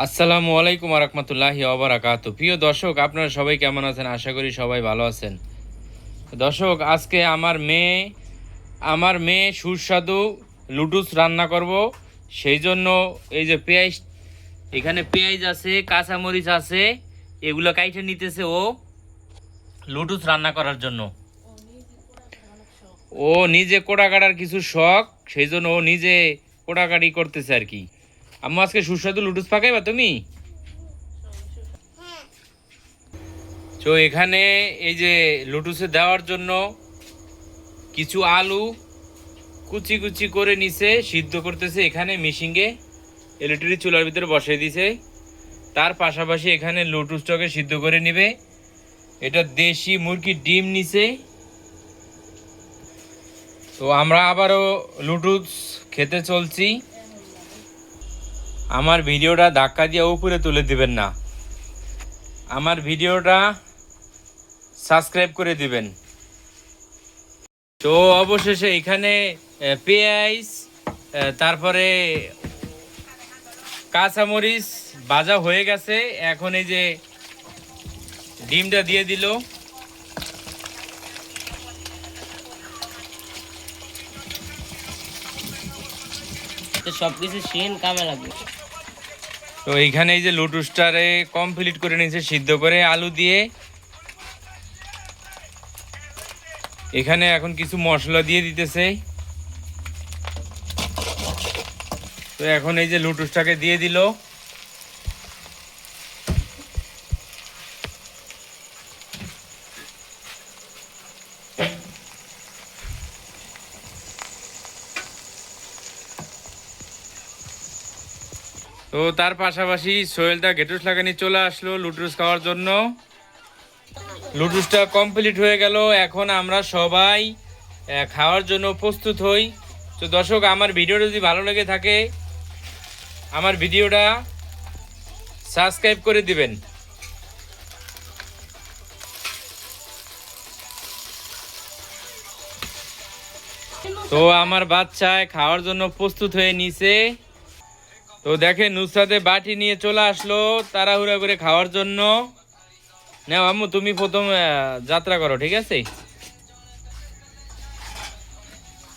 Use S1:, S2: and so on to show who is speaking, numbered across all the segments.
S1: আসসালামু আলাইকুম রহমতুল্লাহি ওবারাকাতু। প্রিয় দর্শক, আপনারা সবাই কেমন আছেন? আশা করি সবাই ভালো আছেন। দর্শক, আজকে আমার মেয়ে সুস্বাদু লুডুস রান্না করব। সেই জন্য এই যে পেঁয়াজ, এখানে পেঁয়াজ আছে, কাঁচামরিচ আছে, এগুলো কাইটে নিতেছে ও লুডুস রান্না করার জন্য। ও নিজে কোড়া কাটার কিছু শখ, সেই জন্য ও নিজে কোড়াকাটি করতেছে আর কি। আম্মু, আজকে সুস্বাদু লুডুস পাকাইবা তুমি? তো এখানে এই যে লুডুসে দেওয়ার জন্য কিছু আলু কুচি কুচি করে নিচে সিদ্ধ করতেছে, এখানে মিশিংয়ে ইলেকট্রিক চুলার ভিতরে বসিয়ে দিছে। তার পাশাপাশি এখানে লুডুসটাকে সিদ্ধ করে নিবে। এটা দেশি মুরগির ডিম নিছে। তো আমরা আবারও লুডুস খেতে চলছি। আমার ভিডিওটা ধাক্কা দিয়ে উপরে তুলে দিবেন না, আমার ভিডিওটা সাবস্ক্রাইব করে দিবেন। তো অবশেষে এখানে পেঁয়াজ, তারপরে কাঁচামরিচ ভাজা হয়ে গেছে। এখন এই যে ডিমটা দিয়ে দিল।
S2: সবকিছু সেম কামে লাগবে।
S1: তো এইখানে এই যে লুডুসটারে কমপ্লিট করে নিয়েছে সিদ্ধ করে আলু দিয়ে। এখানে এখন কিছু মশলা দিয়ে দিতেছে। তো এখন এই যে লুডুসটাকে দিয়ে দিল। তো তার পাশাপাশি সোহেলদা গেটুস লাগানি চলে আসলো লুডুস খাওয়ার জন্য। লুডুসটা কমপ্লিট হয়ে গেল। এখন আমরা সবাই খাওয়ার জন্য প্রস্তুত হই। তো দর্শক, আমার ভিডিওটা যদি ভালো লেগে থাকে আমার ভিডিওটা সাবস্ক্রাইব করে দিবেন। তো আমার বাচ্চায় খাওয়ার জন্য প্রস্তুত হয়ে নিছে। তো দেখে নুসরাতে বাটি নিয়ে চলে আসলো তাড়াহুড়া করে খাওয়ার জন্য। নাও আম্মু, তুমি প্রথম যাত্রা করো, ঠিক আছে?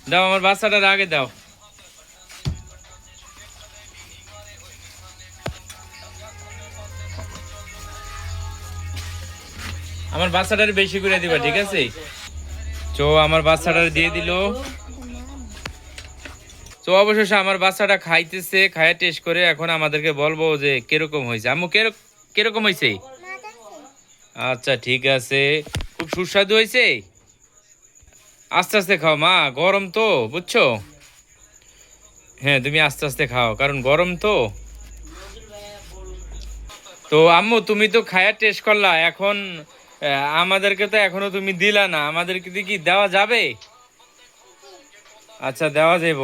S1: দাও, আমার বাচ্চাটার আগে দাও। আমার বাচ্চাটার বেশি করে দিবা, ঠিক আছে? তো আমার বাচ্চাটার দিয়ে দিল। তো অবশেষে আমার বাচ্চাটা খাইতেছে, খাইয়া টেস্ট করে এখন আমাদেরকে বলবো যে কিরকম হয়েছে। আম্মু, কিরকম হয়েছে? আচ্ছা, ঠিক আছে, খুব সুস্বাদু হয়েছে। আস্তে আস্তে খাও মা, গরম তো, বুঝছো? হ্যাঁ, তুমি আস্তে আস্তে খাও, কারণ গরম তো। তো আম্মু, তুমি তো খায়া টেস্ট করলা, এখন আমাদেরকে তো এখনো তুমি দিলা না, আমাদেরকে কি দেওয়া যাবে? আচ্ছা, দেওয়া যাইব।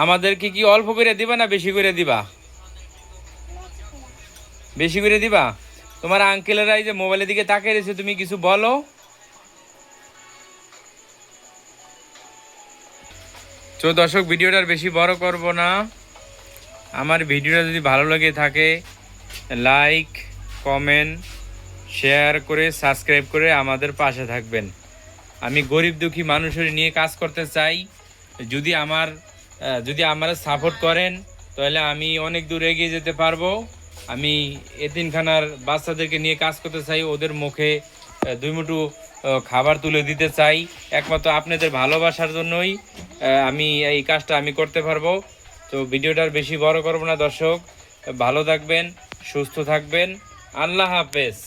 S1: আমাদেরকে কি অল্প করে দিবা না বেশি করে দিবা? বেশি করে দিবা। তোমার আঙ্কেলেরা এই যে মোবাইলের দিকে তাকিয়ে রয়েছে, তুমি কিছু বলো। তো দর্শক, ভিডিওটার বেশি বড় করব না। আমার ভিডিওটা যদি ভালো লাগে থাকে লাইক, কমেন্ট, শেয়ার করে সাবস্ক্রাইব করে আমাদের পাশে থাকবেন। আমি গরিব দুঃখী মানুষের নিয়ে কাজ করতে চাই। যদি আমার সাপোর্ট করেন তাহলে আমি অনেক দূর এগিয়ে যেতে পারবো। আমি এতিমখানার বাচ্চাদেরকে নিয়ে কাজ করতে চাই, ওদের মুখে দুই মুঠো খাবার তুলে দিতে চাই। একমাত্র আপনাদের ভালোবাসার জন্যই আমি এই কাজটা আমি করতে পারবো। তো ভিডিওটার বেশি বড় করব না দর্শক, ভালো থাকবেন, সুস্থ থাকবেন। আল্লাহ হাফেজ।